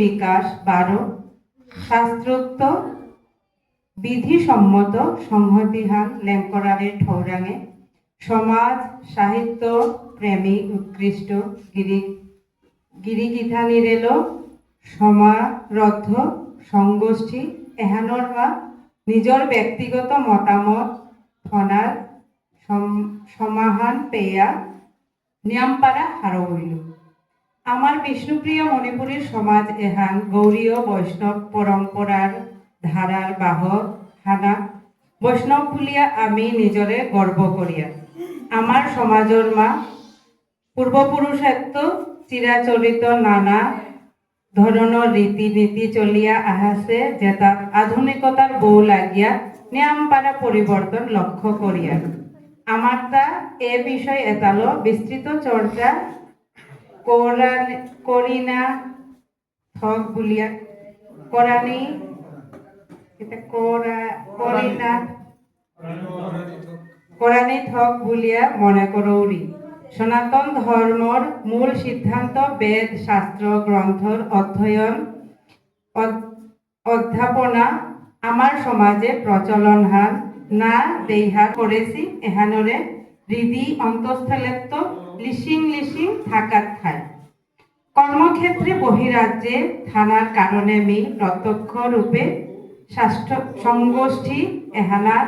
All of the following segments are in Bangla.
বিকাশ 12 শাস্ত্रोक्त বিধিসম্মত সংহতিহান লেঙ্করারে ঠৌরাঙে সমাজ সাহিত্য প্রেমী উৎকৃষ্ট গিরিগিথানিরেল সমারদ্ধ সংগোষ্ঠী এহানরমা নিজর ব্যক্তিগত মতামত ফনার সমাহান পেয়া নিয়ামপাড়া হারো হইল। আমার বিষ্ণুপ্রিয় মণিপুরের সমাজ এহান গৌরীয় বৈষ্ণব পরম্পরার ধারার বাহক হানা বৈষ্ণব ভুলিয়া আমি নিজরে গর্ব করিয়া আমার সমাজর মা পূর্বপুরুষত্ব চিরাচরিত নানা ধরনের রীতিনীতি চলিয়া আহাসে যেটা আধুনিকতার বউ লাগিয়া নিয়ামপাড়া পরিবর্তন লক্ষ্য করিয়া আমার তা এ বিষয় এতালো বিস্তৃত চর্চা করিনা থক বুলিয়া করানি করানি থক বুলিয়া মনে করৌরি। সনাতন ধর্মর মূল সিদ্ধান্ত বেদ শাস্ত্র গ্রন্থর অধ্যয়ন অধ্যাপনা আমার সমাজে প্রচলন হান না দেহা করেছি এহানরে হৃদি অন্তঃস্থলেত্ব লিসিং থাকাত খায় কর্মক্ষেত্রে বহিরাজ্যে থানার কারণে মি প্রত্যক্ষ রূপে সংগোষ্ঠী এহানার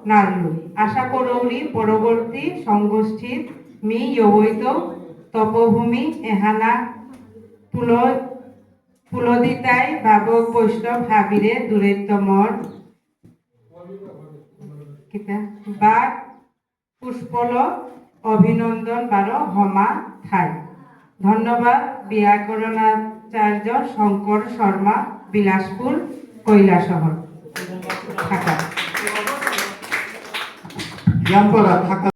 নারলু আশা করৌরি পরবর্তী সংগোষ্ঠীর মি ইয়বৈত তপভূমি এহানা পুলদিতাই ভাবক বৈষ্ণব হাবিরে দূরেত্তমর বাঘ পুষ্পল অভিনন্দন বারো হমা থাই। ধন্যবাদ ব্যাকরণাচার্য শঙ্কর শর্মা বিলাসপুর কৈলাসহর ঢাকা।